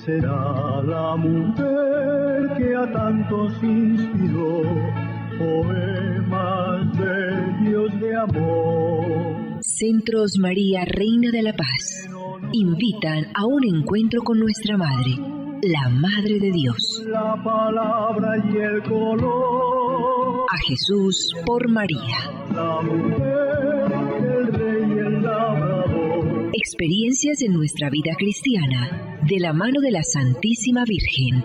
será la mujer que a tantos inspiró poemas bellos de amor. Centros María, Reina de la Paz, invitan a un encuentro con nuestra Madre, la Madre de Dios. La palabra y el color. A Jesús por María. La mujer, el rey y el labrador. Experiencias en nuestra vida cristiana, de la mano de la Santísima Virgen.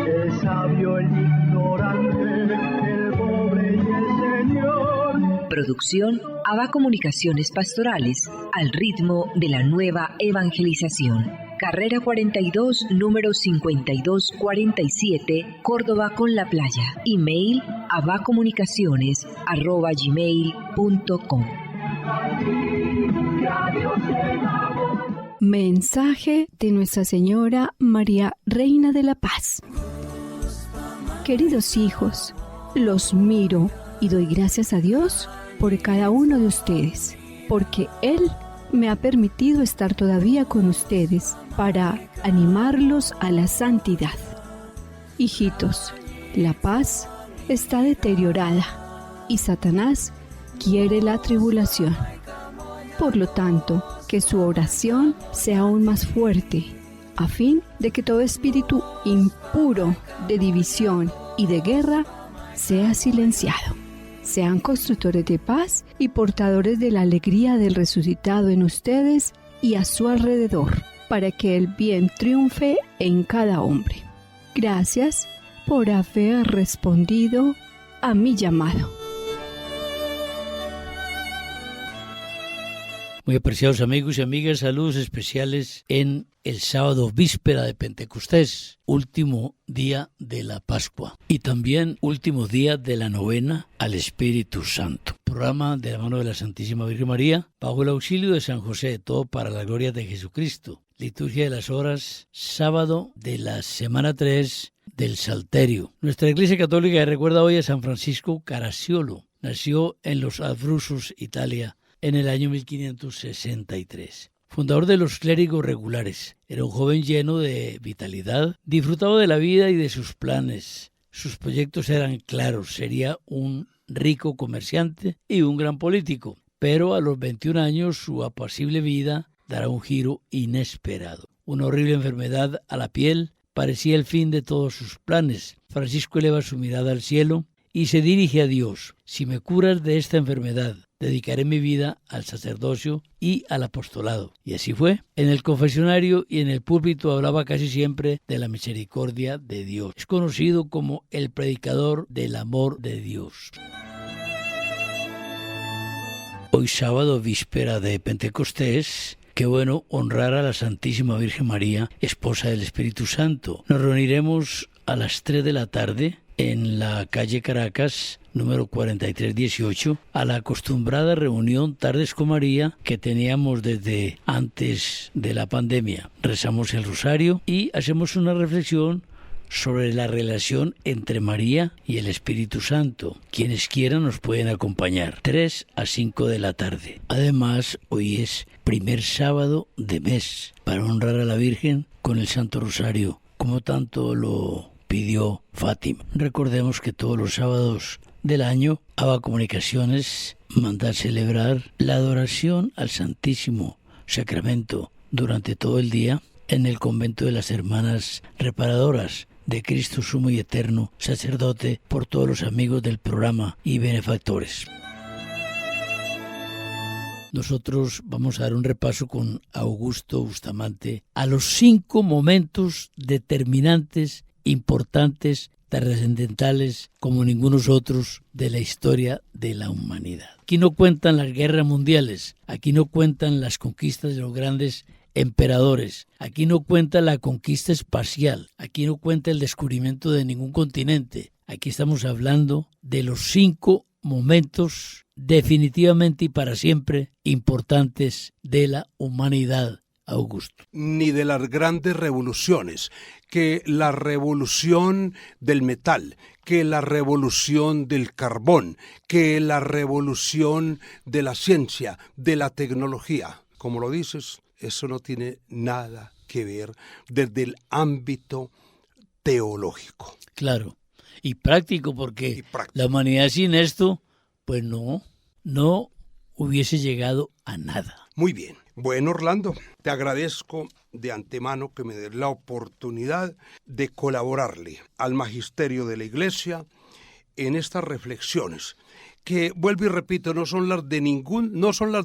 El sabio, el ignorante, el pobre y el Señor. Producción ABA Comunicaciones Pastorales, al ritmo de la nueva evangelización. Carrera 42, número 5247, Córdoba con la Playa. Email abacomunicaciones@gmail.com. Mensaje de Nuestra Señora María, Reina de la Paz. Queridos hijos, los miro y doy gracias a Dios por cada uno de ustedes, porque Él me ha permitido estar todavía con ustedes para animarlos a la santidad. Hijitos, la paz está deteriorada y Satanás quiere la tribulación. Por lo tanto, que su oración sea aún más fuerte, a fin de que todo espíritu impuro de división y de guerra sea silenciado. Sean constructores de paz y portadores de la alegría del resucitado en ustedes y a su alrededor, para que el bien triunfe en cada hombre. Gracias por haber respondido a mi llamado. Muy apreciados amigos y amigas, saludos especiales en el sábado víspera de Pentecostés, último día de la Pascua y también último día de la novena al Espíritu Santo. Programa de la mano de la Santísima Virgen María, bajo el auxilio de San José, todo para la gloria de Jesucristo. Liturgia de las horas, sábado de la semana 3 del Salterio. Nuestra Iglesia Católica recuerda hoy a San Francisco Caracciolo. Nació en los Abruzos, Italia, en el año 1563. Fundador de los clérigos regulares, era un joven lleno de vitalidad, disfrutaba de la vida y de sus planes. Sus proyectos eran claros, sería un rico comerciante y un gran político, pero a los 21 años su apacible vida dará un giro inesperado. Una horrible enfermedad a la piel parecía el fin de todos sus planes. Francisco eleva su mirada al cielo y se dirige a Dios. Si me curas de esta enfermedad, dedicaré mi vida al sacerdocio y al apostolado. Y así fue. En el confesionario y en el púlpito hablaba casi siempre de la misericordia de Dios. Es conocido como el predicador del amor de Dios. Hoy sábado, víspera de Pentecostés, qué bueno honrar a la Santísima Virgen María, esposa del Espíritu Santo. Nos reuniremos a las 3 de la tarde en la calle Caracas, número 4318, a la acostumbrada reunión Tardes con María que teníamos desde antes de la pandemia. Rezamos el rosario y hacemos una reflexión sobre la relación entre María y el Espíritu Santo. Quienes quieran nos pueden acompañar, 3 a 5 de la tarde. Además, hoy es primer sábado de mes para honrar a la Virgen con el Santo Rosario, como tanto lo pidió Fátima. Recordemos que todos los sábados del año ABA Comunicaciones manda celebrar la adoración al Santísimo Sacramento durante todo el día en el convento de las Hermanas Reparadoras de Cristo Sumo y Eterno Sacerdote, por todos los amigos del programa y benefactores. Nosotros vamos a dar un repaso con Augusto Bustamante a los 5 momentos determinantes, importantes, trascendentales como ningunos otros de la historia de la humanidad. Aquí no cuentan las guerras mundiales, aquí no cuentan las conquistas de los grandes emperadores, aquí no cuenta la conquista espacial, aquí no cuenta el descubrimiento de ningún continente. Aquí estamos hablando de los 5 momentos definitivamente y para siempre importantes de la humanidad. Augusto. Ni de las grandes revoluciones, que la revolución del metal, que la revolución del carbón, que la revolución de la ciencia, de la tecnología. Como lo dices, eso no tiene nada que ver desde el ámbito teológico. Claro, y práctico, porque Y práctico. la humanidad sin esto, pues no hubiese llegado a nada. Muy bien. Bueno, Orlando, te agradezco de antemano que me des la oportunidad de colaborarle al magisterio de la Iglesia en estas reflexiones, que vuelvo y repito, no son las de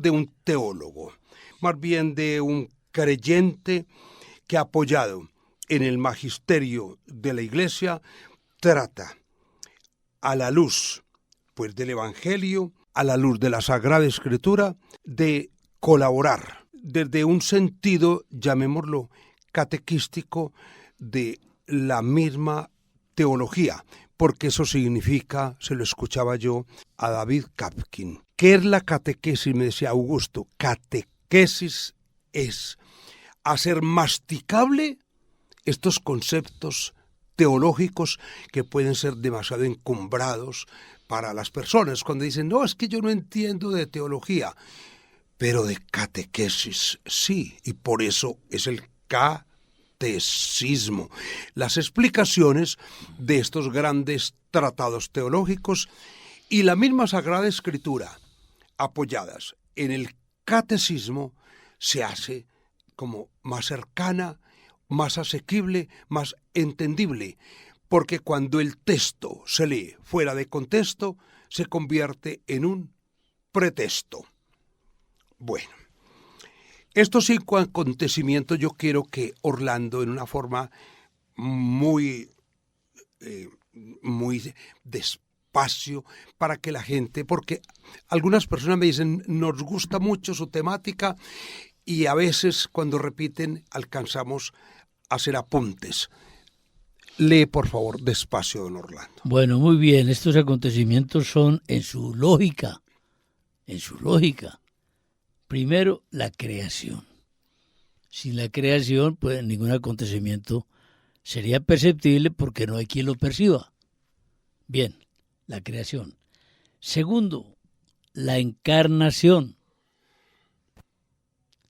un teólogo, más bien de un creyente que, apoyado en el magisterio de la Iglesia, trata a la luz, pues, del Evangelio, a la luz de la Sagrada Escritura, de colaborar desde un sentido, llamémoslo, catequístico, de la misma teología, porque eso significa, se lo escuchaba yo a David Kapkin. ¿Qué es la catequesis? Me decía Augusto. Catequesis es hacer masticable estos conceptos teológicos que pueden ser demasiado encumbrados para las personas, cuando dicen, no, es que yo no entiendo de teología, pero de catequesis sí, y por eso es el catecismo, las explicaciones de estos grandes tratados teológicos y la misma Sagrada Escritura, apoyadas en el catecismo, se hace como más cercana, más asequible, más entendible, porque cuando el texto se lee fuera de contexto, se convierte en un pretexto. Bueno, estos 5 acontecimientos yo quiero que Orlando, en una forma muy despacio, para que la gente, porque algunas personas me dicen, nos gusta mucho su temática, y a veces cuando repiten alcanzamos a hacer apuntes. Lee, por favor, despacio, don Orlando. Bueno, muy bien, estos acontecimientos son en su lógica. Primero, la creación. Sin la creación, pues ningún acontecimiento sería perceptible porque no hay quien lo perciba. Bien, la creación. Segundo, la encarnación,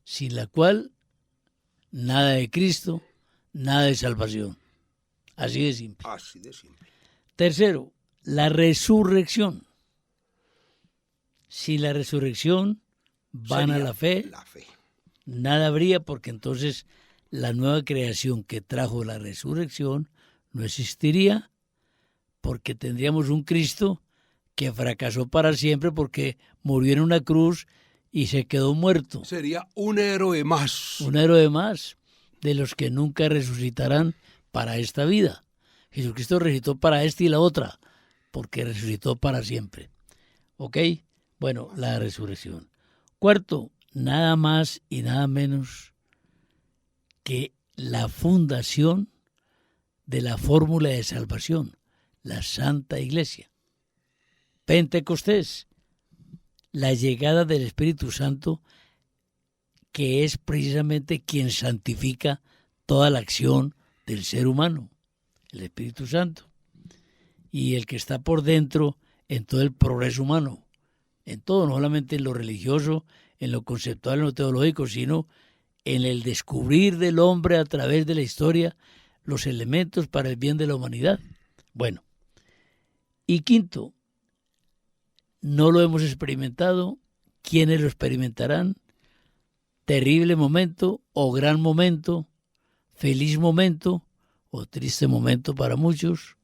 sin la cual nada de Cristo, nada de salvación. Así de simple. Así de simple. Tercero, la resurrección. Sin la resurrección, vana Sería la fe, la fe. nada habría, porque entonces la nueva creación que trajo la resurrección no existiría, porque tendríamos un Cristo que fracasó para siempre porque murió en una cruz y se quedó muerto. Sería un héroe más. Un héroe más de los que nunca resucitarán para esta vida. Jesucristo resucitó para esta y la otra, porque resucitó para siempre. ¿Ok? Bueno, la resurrección. Cuarto, nada más y nada menos que la fundación de la fórmula de salvación, la Santa Iglesia. Pentecostés, la llegada del Espíritu Santo, que es precisamente quien santifica toda la acción del ser humano, el Espíritu Santo, y el que está por dentro en todo el progreso humano, en todo, no solamente en lo religioso, en lo conceptual, en lo teológico, sino en el descubrir del hombre a través de la historia los elementos para el bien de la humanidad. Bueno, y quinto, no lo hemos experimentado, ¿quiénes lo experimentarán? Terrible momento o gran momento, feliz momento o triste momento para muchos,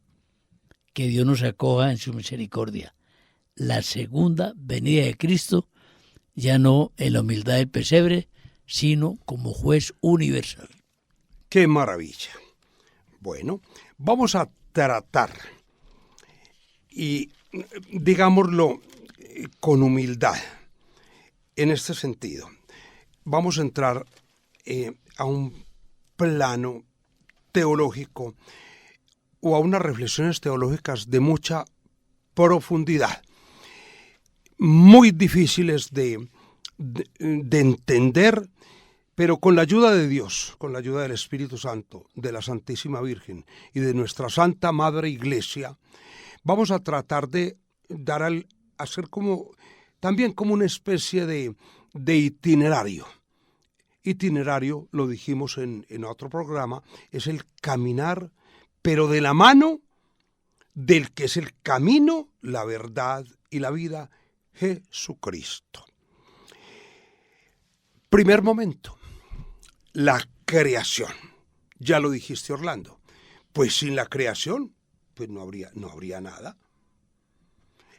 que Dios nos acoja en su misericordia. La segunda venida de Cristo, ya no en la humildad del pesebre, sino como juez universal. ¡Qué maravilla! Bueno, vamos a tratar, y digámoslo con humildad, en este sentido. Vamos a entrar a un plano teológico o a unas reflexiones teológicas de mucha profundidad, muy difíciles de entender, pero con la ayuda de Dios, con la ayuda del Espíritu Santo, de la Santísima Virgen y de nuestra Santa Madre Iglesia, vamos a tratar de hacer también como una especie de itinerario itinerario, lo dijimos en otro programa, es el caminar, pero de la mano del que es el camino, la verdad y la vida, Jesucristo. Primer momento, la creación. Ya lo dijiste, Orlando. Pues sin la creación, pues no habría nada.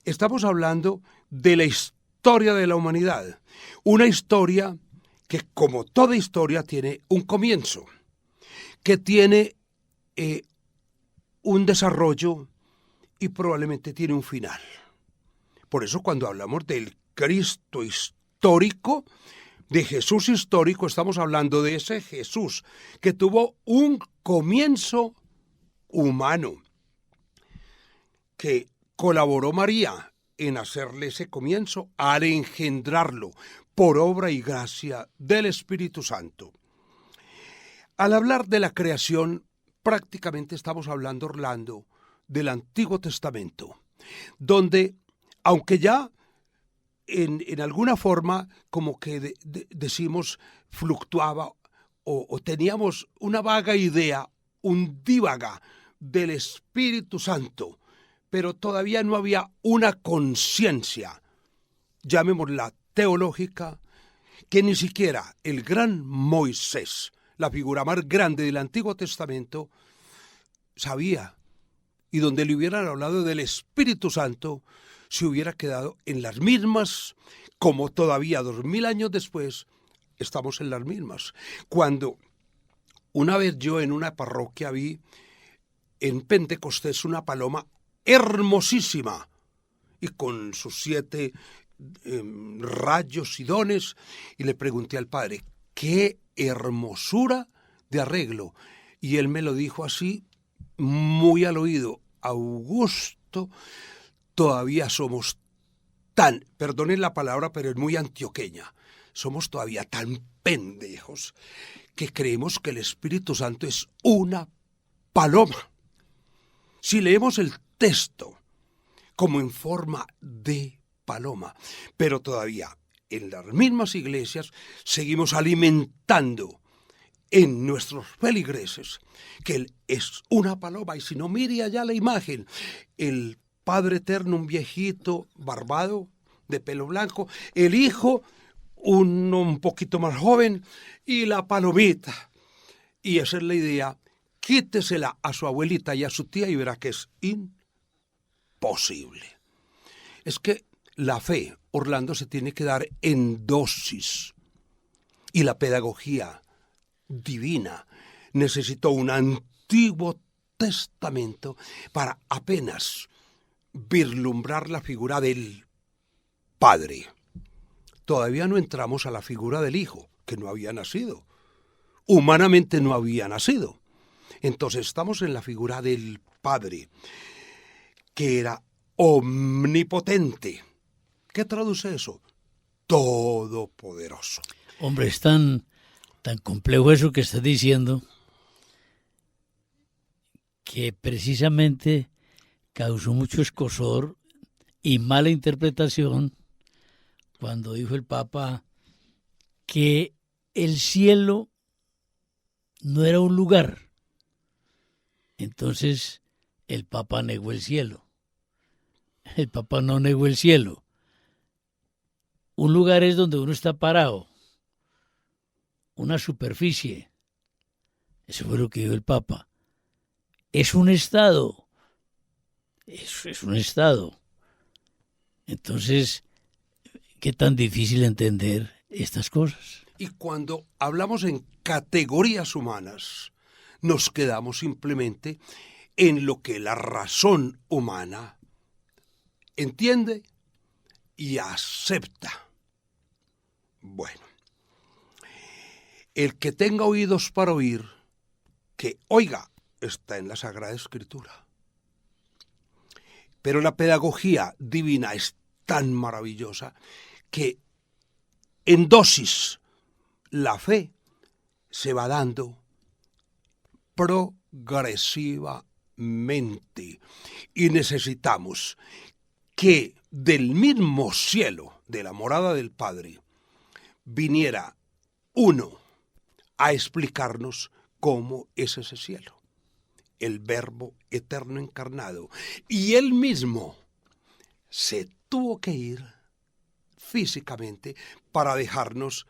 Estamos hablando de la historia de la humanidad. Una historia que, como toda historia, tiene un comienzo, que tiene un desarrollo y probablemente tiene un final. Por eso cuando hablamos del Cristo histórico, de Jesús histórico, estamos hablando de ese Jesús que tuvo un comienzo humano, que colaboró María en hacerle ese comienzo al engendrarlo por obra y gracia del Espíritu Santo. Al hablar de la creación, prácticamente estamos hablando, Orlando, del Antiguo Testamento, donde, aunque ya en alguna forma como que decimos fluctuaba o teníamos una vaga idea, un dívaga del Espíritu Santo, pero todavía no había una conciencia, llamémosla teológica, que ni siquiera el gran Moisés, la figura más grande del Antiguo Testamento, sabía, y donde le hubieran hablado del Espíritu Santo, se hubiera quedado en las mismas, como todavía 2000 años después estamos en las mismas. Cuando una vez yo en una parroquia vi en Pentecostés una paloma hermosísima y con sus 7 rayos y dones, y le pregunté al padre, ¡qué hermosura de arreglo! Y él me lo dijo así, muy al oído, Augusto, todavía somos tan, perdonen la palabra, pero es muy antioqueña, somos todavía tan pendejos que creemos que el Espíritu Santo es una paloma. Si leemos el texto como en forma de paloma, pero todavía en las mismas iglesias seguimos alimentando en nuestros feligreses que Él es una paloma, y si no, mire allá la imagen, el Padre Eterno, un viejito barbado, de pelo blanco, el Hijo, uno un poquito más joven, y la palomita. Y esa es la idea, quítesela a su abuelita y a su tía y verá que es imposible. Es que la fe, Orlando, se tiene que dar en dosis, y la pedagogía divina necesitó un Antiguo Testamento para apenas vislumbrar la figura del Padre. Todavía no entramos a la figura del Hijo, que no había nacido. Humanamente no había nacido. Entonces estamos en la figura del Padre, que era omnipotente. ¿Qué traduce eso? Todopoderoso. Hombre, es tan complejo eso que estás diciendo, que precisamente causó mucho escozor y mala interpretación cuando dijo el Papa que el cielo no era un lugar. Entonces el Papa negó el cielo. El Papa no negó el cielo. Un lugar es donde uno está parado, una superficie. Eso fue lo que dijo el Papa. Es un estado. Es un estado. Entonces, ¿qué tan difícil entender estas cosas? Y cuando hablamos en categorías humanas, nos quedamos simplemente en lo que la razón humana entiende y acepta. Bueno, el que tenga oídos para oír, que oiga, está en la Sagrada Escritura. Pero la pedagogía divina es tan maravillosa que en dosis la fe se va dando progresivamente, y necesitamos que del mismo cielo, de la morada del Padre, viniera uno a explicarnos cómo es ese cielo. El Verbo eterno encarnado. Y él mismo se tuvo que ir físicamente para dejarnos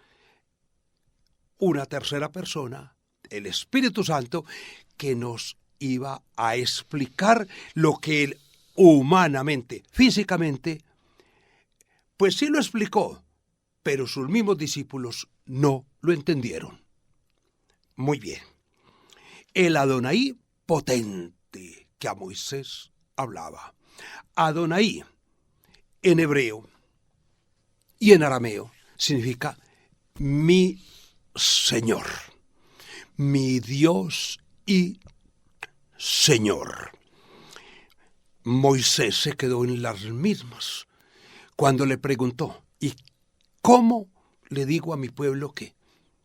una tercera persona, el Espíritu Santo, que nos iba a explicar lo que él humanamente, físicamente, pues sí lo explicó, pero sus mismos discípulos no lo entendieron. Muy bien. El Adonai potente que a Moisés hablaba. Adonai en hebreo y en arameo significa mi Señor, mi Dios y Señor. Moisés se quedó en las mismas cuando le preguntó, ¿y cómo le digo a mi pueblo que,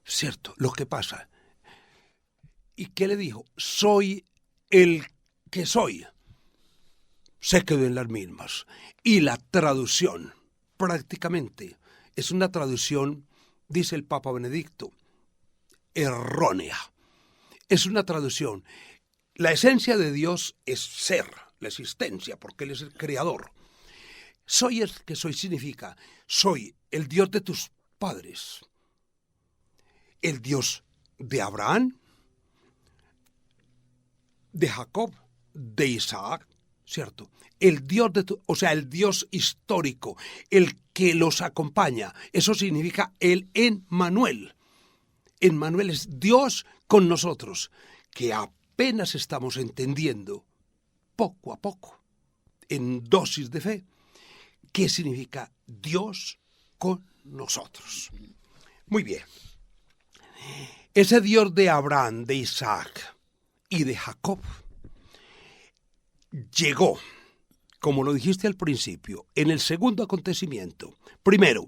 cierto, lo que pasa? ¿Y qué le dijo? Soy el que soy. Se quedó en las mismas. Y la traducción, prácticamente, es una traducción, dice el Papa Benedicto, errónea. Es una traducción. La esencia de Dios es ser, la existencia, porque Él es el creador. Soy el que soy significa, soy el Dios de tus padres, el Dios de Abraham, de Jacob, de Isaac, ¿cierto? El Dios el Dios histórico, el que los acompaña. Eso significa el Emmanuel. Emmanuel es Dios con nosotros, que apenas estamos entendiendo, poco a poco, en dosis de fe, qué significa Dios con nosotros. Muy bien. Ese Dios de Abraham, de Isaac y de Jacob llegó, como lo dijiste al principio, en el segundo acontecimiento. Primero,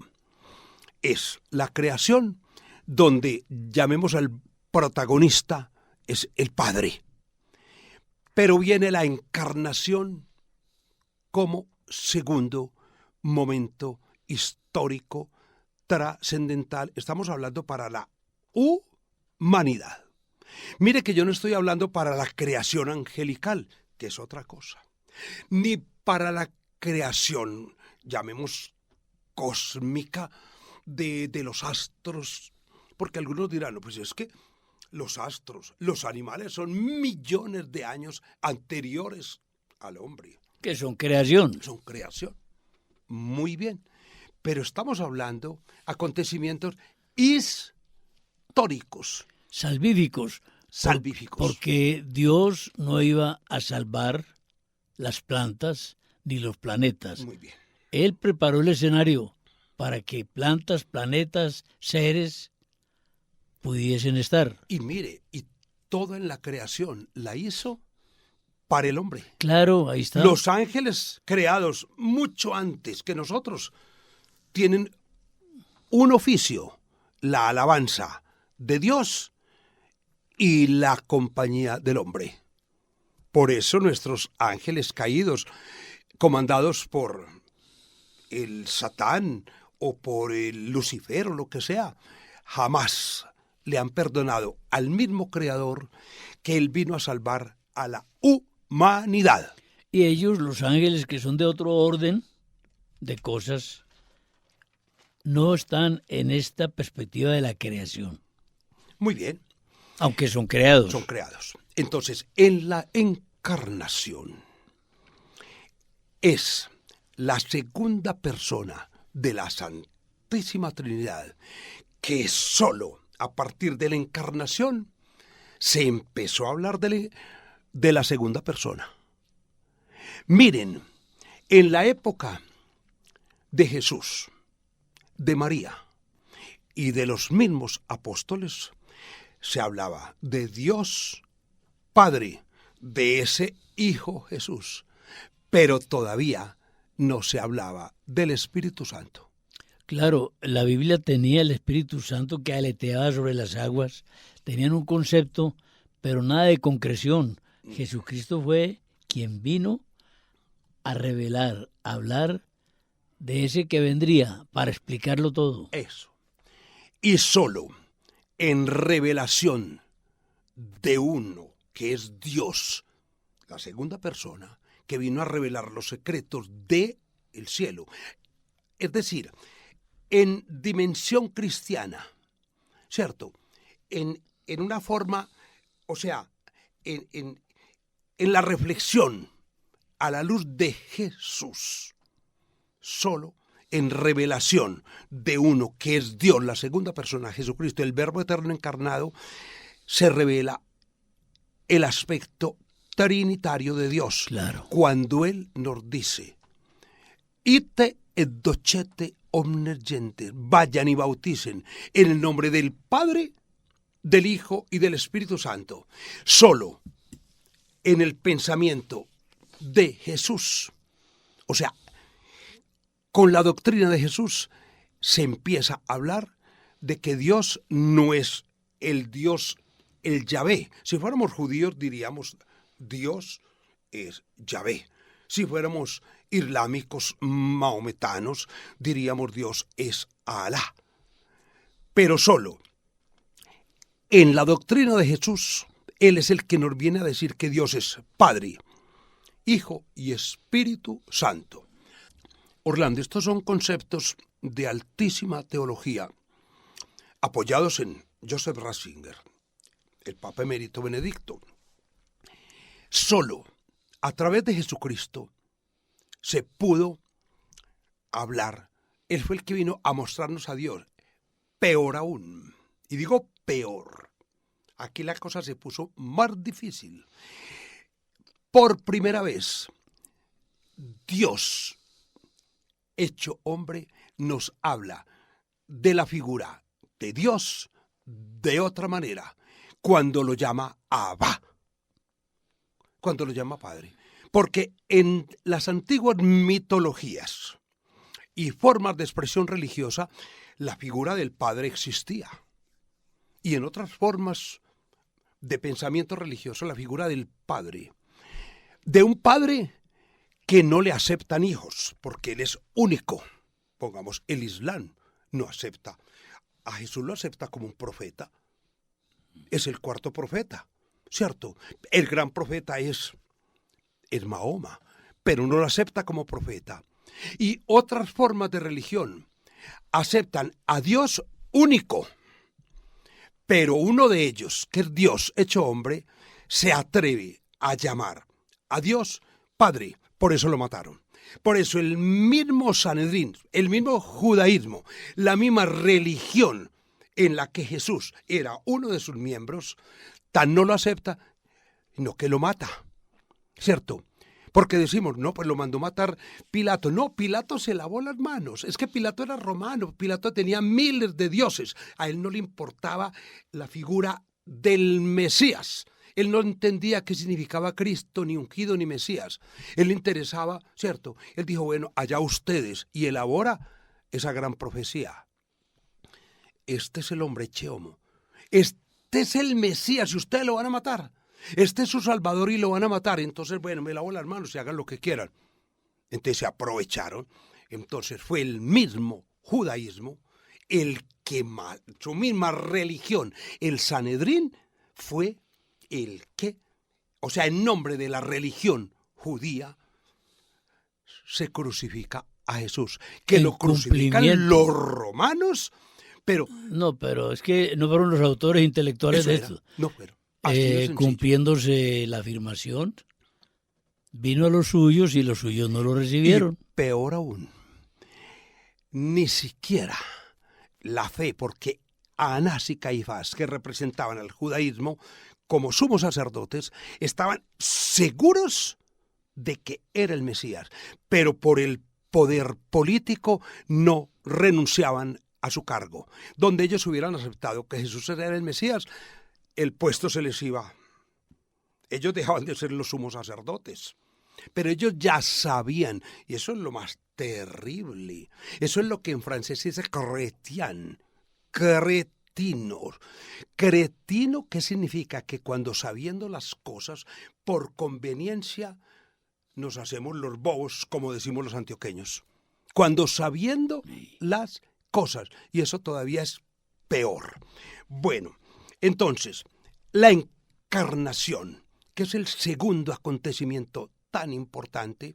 es la creación, donde llamemos al protagonista, es el Padre. Pero viene la encarnación como segundo momento histórico, trascendental. Estamos hablando para la humanidad. Mire que yo no estoy hablando para la creación angelical, que es otra cosa, ni para la creación, llamemos cósmica, de los astros, porque algunos dirán, no, pues es que los astros, los animales son millones de años anteriores al hombre. Que son creación. Son creación. Muy bien. Pero estamos hablando acontecimientos históricos. Salvíficos. Salvíficos. Porque Dios no iba a salvar las plantas ni los planetas. Muy bien. Él preparó el escenario para que plantas, planetas, seres pudiesen estar. Y mire, y todo en la creación la hizo para el hombre. Claro, ahí está. Los ángeles creados mucho antes que nosotros tienen un oficio, la alabanza de Dios y la compañía del hombre. Por eso nuestros ángeles caídos, comandados por el Satán o por el Lucifer o lo que sea, jamás le han perdonado al mismo Creador que Él vino a salvar a la humanidad. Y ellos, los ángeles que son de otro orden de cosas, no están en esta perspectiva de la creación. Muy bien. Aunque son creados. Son creados. Entonces, en la encarnación es la segunda persona de la Santísima Trinidad que solo a partir de la encarnación se empezó a hablar de la segunda persona. Miren, en la época de Jesús, de María y de los mismos apóstoles, se hablaba de Dios Padre, de ese Hijo Jesús, pero todavía no se hablaba del Espíritu Santo. Claro, la Biblia tenía el Espíritu Santo que aleteaba sobre las aguas, tenían un concepto, pero nada de concreción. Jesucristo fue quien vino a revelar, a hablar de ese que vendría para explicarlo todo. Eso. Y solo en revelación de uno que es Dios, la segunda persona, que vino a revelar los secretos del cielo. Es decir, en dimensión cristiana, ¿cierto? En una forma, o sea, en la reflexión a la luz de Jesús, solo en revelación de uno que es Dios, la segunda persona, Jesucristo, el Verbo eterno encarnado, se revela el aspecto trinitario de Dios. Claro. Cuando Él nos dice, ite et docete omnes gentes, vayan y bauticen en el nombre del Padre, del Hijo y del Espíritu Santo. Solo en el pensamiento de Jesús, o sea, con la doctrina de Jesús, se empieza a hablar de que Dios no es el Dios, el Yahvé. Si fuéramos judíos diríamos Dios es Yahvé. Si fuéramos islámicos mahometanos diríamos Dios es Alá. Pero solo en la doctrina de Jesús, Él es el que nos viene a decir que Dios es Padre, Hijo y Espíritu Santo. Orlando, estos son conceptos de altísima teología, apoyados en Joseph Ratzinger, el Papa Emérito Benedicto. Solo a través de Jesucristo se pudo hablar. Él fue el que vino a mostrarnos a Dios. Peor aún, y digo peor, aquí la cosa se puso más difícil. Por primera vez, Dios hecho hombre nos habla de la figura de Dios de otra manera, cuando lo llama Abba, cuando lo llama Padre. Porque en las antiguas mitologías y formas de expresión religiosa, la figura del Padre existía. Y en otras formas de pensamiento religioso, la figura del Padre. De un Padre que no le aceptan hijos, porque Él es único. Pongamos, el Islam no acepta. A Jesús lo acepta como un profeta. Es el cuarto profeta, ¿cierto? El gran profeta es Mahoma, pero no lo acepta como profeta. Y otras formas de religión aceptan a Dios único, pero uno de ellos, que es Dios hecho hombre, se atreve a llamar a Dios Padre. Por eso lo mataron. Por eso el mismo Sanedrín, el mismo judaísmo, la misma religión en la que Jesús era uno de sus miembros, tan no lo acepta, sino que lo mata, ¿cierto? Porque decimos, no, pues lo mandó matar Pilato. No, Pilato se lavó las manos. Es que Pilato era romano, Pilato tenía miles de dioses. A él no le importaba la figura del Mesías. Él no entendía qué significaba Cristo, ni ungido, ni Mesías. Él le interesaba, ¿cierto? Él dijo, bueno, allá ustedes, y elabora esa gran profecía. Este es el hombre Cheomo. Este es el Mesías y ustedes lo van a matar. Este es su Salvador y lo van a matar. Entonces, bueno, me lavo las manos y hagan lo que quieran. Entonces se aprovecharon. Entonces fue el mismo judaísmo, el que su misma religión, el Sanedrín, fue el que, o sea, en nombre de la religión judía, se crucifica a Jesús. Que en lo crucifican los romanos, pero... No, pero es que no fueron los autores intelectuales de esto. No fueron. Cumpliéndose la afirmación, vino a los suyos y los suyos no lo recibieron. Y peor aún, ni siquiera la fe, porque Anás y Caifás, que representaban al judaísmo como sumos sacerdotes, estaban seguros de que era el Mesías, pero por el poder político no renunciaban a su cargo. Donde ellos hubieran aceptado que Jesús era el Mesías, el puesto se les iba. Ellos dejaban de ser los sumos sacerdotes. Pero ellos ya sabían, y eso es lo más terrible. Eso es lo que en francés se dice chrétien, cretinos. Cretino, ¿qué significa? Que cuando sabiendo las cosas, por conveniencia, nos hacemos los bobos, como decimos los antioqueños. Cuando sabiendo las cosas, y eso todavía es peor. Bueno, entonces, la encarnación, que es el segundo acontecimiento tan importante,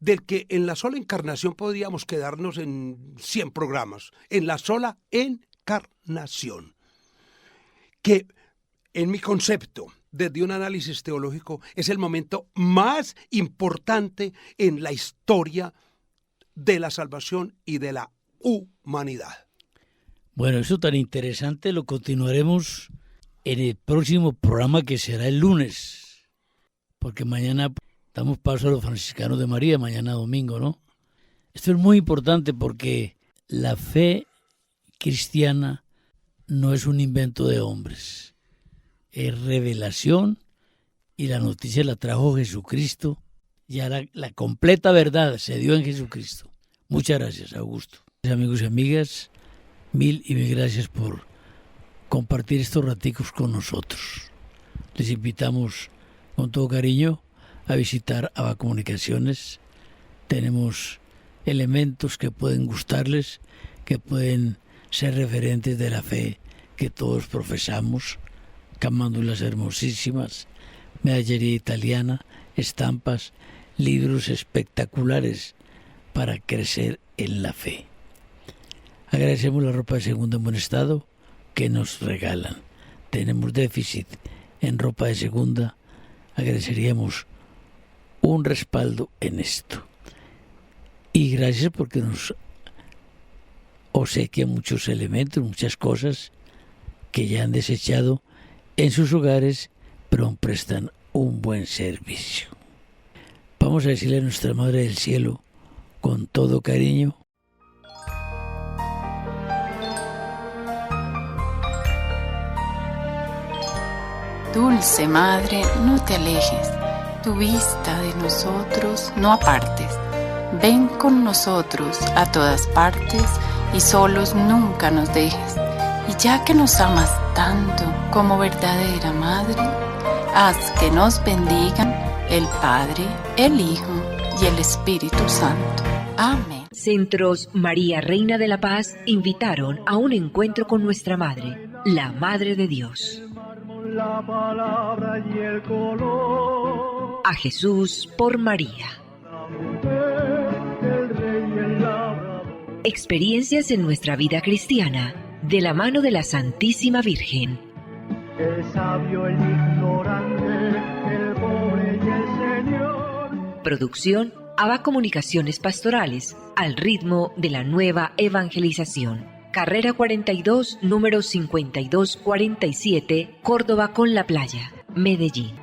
del que en la sola encarnación podríamos quedarnos en 100 programas, en la sola encarnación, que en mi concepto, desde un análisis teológico, es el momento más importante en la historia de la salvación y de la humanidad. Bueno, eso tan interesante lo continuaremos en el próximo programa, que será el lunes, porque mañana damos paso a los franciscanos de María, mañana domingo, ¿no? Esto es muy importante porque la fe cristiana no es un invento de hombres, es revelación, y la noticia la trajo Jesucristo. Ya la completa verdad se dio en Jesucristo. Muchas gracias, Augusto. Amigos y amigas, mil gracias por compartir estos raticos con nosotros. Les invitamos con todo cariño a visitar ABA Comunicaciones. Tenemos elementos que pueden gustarles, que pueden ser referentes de la fe que todos profesamos, camándulas hermosísimas, medallería italiana, estampas, libros espectaculares para crecer en la fe. Agradecemos la ropa de segunda en buen estado que nos regalan. Tenemos déficit en ropa de segunda. Agradeceríamos un respaldo en esto. Y gracias porque nos obsequian muchos elementos, muchas cosas que ya han desechado en sus hogares, pero prestan un buen servicio. Vamos a decirle a nuestra Madre del Cielo con todo cariño: Dulce Madre, no te alejes, tu vista de nosotros no apartes. Ven con nosotros a todas partes y solos nunca nos dejes. Y ya que nos amas tanto como verdadera Madre, haz que nos bendigan el Padre, el Hijo y el Espíritu Santo. Amén. Centros María Reina de la Paz invitaron a un encuentro con nuestra Madre, la Madre de Dios. La palabra y el color. A Jesús por María. El rey y el labrador. Experiencias en nuestra vida cristiana, de la mano de la Santísima Virgen. El sabio, el ignorante, el pobre y el Señor. Producción ABA Comunicaciones Pastorales, al ritmo de la nueva evangelización. Carrera 42, número 5247, Córdoba con la Playa, Medellín.